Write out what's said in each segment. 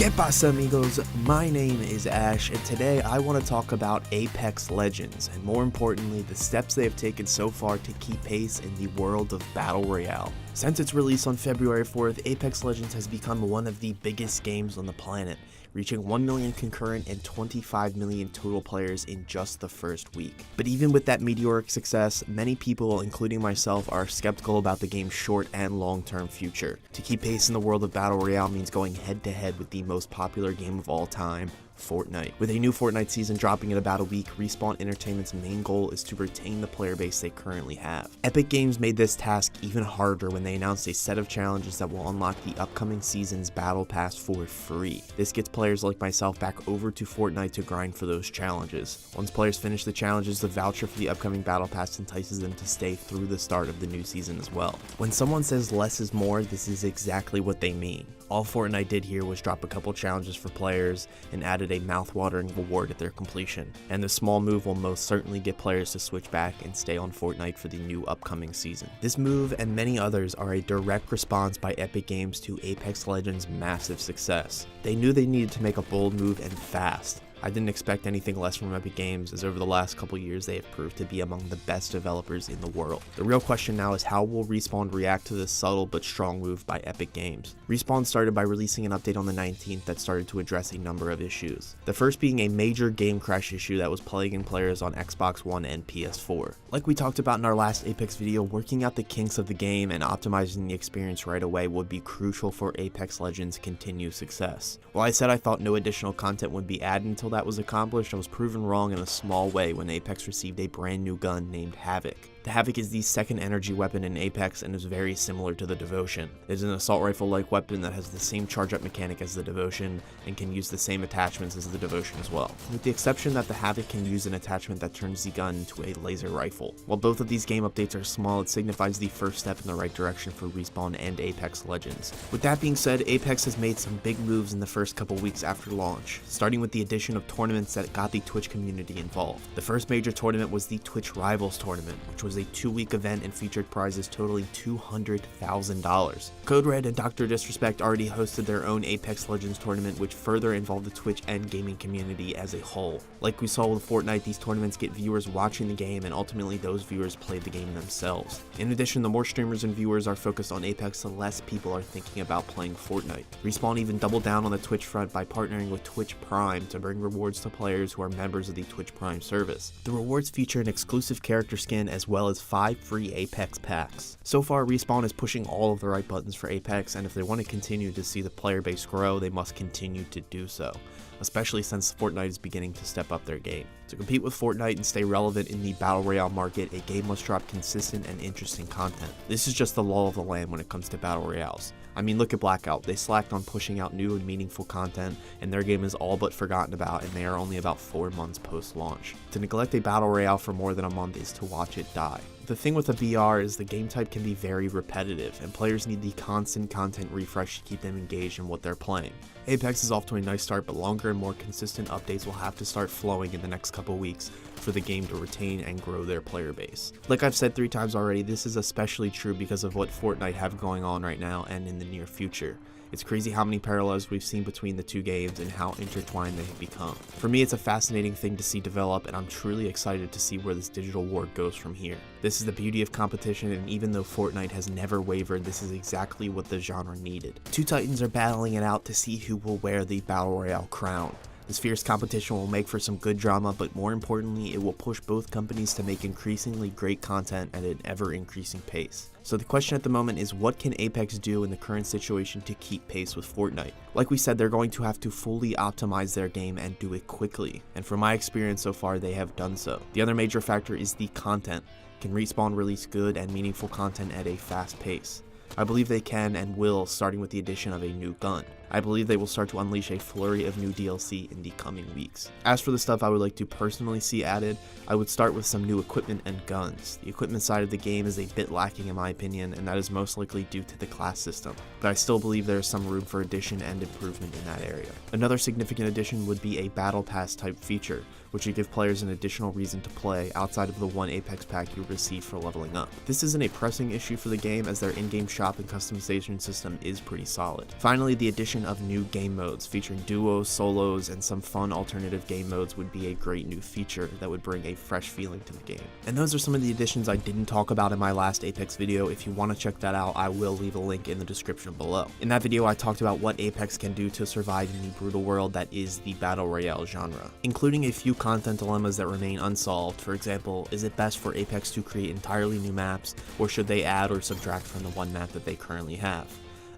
¿Qué pasa, amigos? My name is Ash, and today I want to talk about Apex Legends, and more importantly, the steps they have taken so far to keep pace in the world of Battle Royale. Since its release on February 4th, Apex Legends has become one of the biggest games on the planet, reaching 1 million concurrent and 25 million total players in just the first week. But even with that meteoric success, many people, including myself, are skeptical about the game's short and long-term future. To keep pace in the world of Battle Royale means going head-to-head with the most popular game of all time, FORTNITE. With a new FORTNITE season dropping in about a week, Respawn Entertainment's main goal is to retain the player base they currently have. Epic Games made this task even harder when they announced a set of challenges that will unlock the upcoming season's Battle Pass for free. This gets players like myself back over to FORTNITE to grind for those challenges. Once players finish the challenges, the voucher for the upcoming Battle Pass entices them to stay through the start of the new season as well. When someone says less is more, this is exactly what they mean. All FORTNITE did here was drop a couple challenges for players and added a mouth-watering reward at their completion, and the small move will most certainly get players to switch back and stay on FORTNITE for the new upcoming season. This move and many others are a direct response by Epic Games to Apex Legends' massive success. They knew they needed to make a bold move and fast. I didn't expect anything less from Epic Games, as over the last couple years they have proved to be among the best developers in the world. The real question now is, how will Respawn react to this subtle but strong move by Epic Games? Respawn started by releasing an update on the 19th that started to address a number of issues. The first being a major game crash issue that was plaguing players on Xbox One and PS4. Like we talked about in our last Apex video, working out the kinks of the game and optimizing the experience right away would be crucial for Apex Legends' continued success. While I said I thought no additional content would be added until that was accomplished, I was proven wrong in a small way when Apex received a brand new gun named Havoc. The Havoc is the second energy weapon in Apex and is very similar to the Devotion. It is an assault rifle-like weapon that has the same charge-up mechanic as the Devotion and can use the same attachments as the Devotion as well, with the exception that the Havoc can use an attachment that turns the gun into a laser rifle. While both of these game updates are small, it signifies the first step in the right direction for Respawn and Apex Legends. With that being said, Apex has made some big moves in the first couple weeks after launch, starting with the addition of tournaments that got the Twitch community involved. The first major tournament was the Twitch Rivals tournament, which was a 2-week event and featured prizes totaling $200,000. Code Red and Dr. Disrespect already hosted their own Apex Legends tournament, which further involved the Twitch and gaming community as a whole. Like we saw with FORTNITE, these tournaments get viewers watching the game, and ultimately those viewers play the game themselves. In addition, the more streamers and viewers are focused on Apex, the less people are thinking about playing FORTNITE. Respawn even doubled down on the Twitch front by partnering with Twitch Prime to bring rewards to players who are members of the Twitch Prime service. The rewards feature an exclusive character skin as well as 5 free Apex packs. So far, Respawn is pushing all of the right buttons for Apex, and if they want to continue to see the player base grow, they must continue to do so, especially since FORTNITE is beginning to step up their game. To compete with FORTNITE and stay relevant in the Battle Royale market, a game must drop consistent and interesting content. This is just the law of the land when it comes to Battle Royales. I mean, look at Blackout. They slacked on pushing out new and meaningful content, and their game is all but forgotten about, and they are only about 4 months post-launch. To neglect a Battle Royale for more than a month is to watch it die. The thing with a BR is the game type can be very repetitive, and players need the constant content refresh to keep them engaged in what they're playing. Apex is off to a nice start, but longer and more consistent updates will have to start flowing in the next couple weeks for the game to retain and grow their player base. Like I've said 3 times already, this is especially true because of what FORTNITE have going on right now and in the near future. It's crazy how many parallels we've seen between the two games and how intertwined they have become. For me, it's a fascinating thing to see develop, and I'm truly excited to see where this digital war goes from here. This is the beauty of competition, and even though FORTNITE has never wavered, this is exactly what the genre needed. Two titans are battling it out to see who will wear the Battle Royale crown. This fierce competition will make for some good drama, but more importantly, it will push both companies to make increasingly great content at an ever-increasing pace. So the question at the moment is, what can Apex do in the current situation to keep pace with FORTNITE? Like we said, they're going to have to fully optimize their game and do it quickly, and from my experience so far, they have done so. The other major factor is the content. Can Respawn release good and meaningful content at a fast pace? I believe they can and will, starting with the addition of a new gun. I believe they will start to unleash a flurry of new DLC in the coming weeks. As for the stuff I would like to personally see added, I would start with some new equipment and guns. The equipment side of the game is a bit lacking in my opinion, and that is most likely due to the class system, but I still believe there is some room for addition and improvement in that area. Another significant addition would be a Battle Pass type feature, which would give players an additional reason to play outside of the one Apex pack you receive for leveling up. This isn't a pressing issue for the game, as their in-game shop and customization system is pretty solid. Finally, the addition addition of new game modes featuring duos, solos, and some fun alternative game modes would be a great new feature that would bring a fresh feeling to the game. And those are some of the additions I didn't talk about in my last Apex video. If you want to check that out, I will leave a link in the description below. In that video, I talked about what Apex can do to survive in the brutal world that is the Battle Royale genre, including a few content dilemmas that remain unsolved. For example, is it best for Apex to create entirely new maps, or should they add or subtract from the one map that they currently have?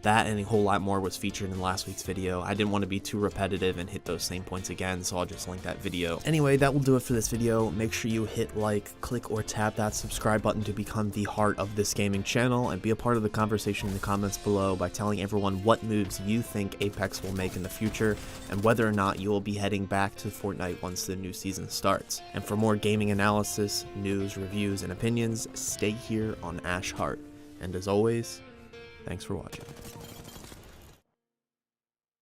That and a whole lot more was featured in last week's video. I didn't want to be too repetitive and hit those same points again, so I'll just link that video. Anyway, that will do it for this video. Make sure you hit like, click or tap that subscribe button to become the heart of this gaming channel, and be a part of the conversation in the comments below by telling everyone what moves you think Apex will make in the future, and whether or not you will be heading back to Fortnite once the new season starts. And for more gaming analysis, news, reviews, and opinions, stay here on Ash Heart. And as always, thanks for watching.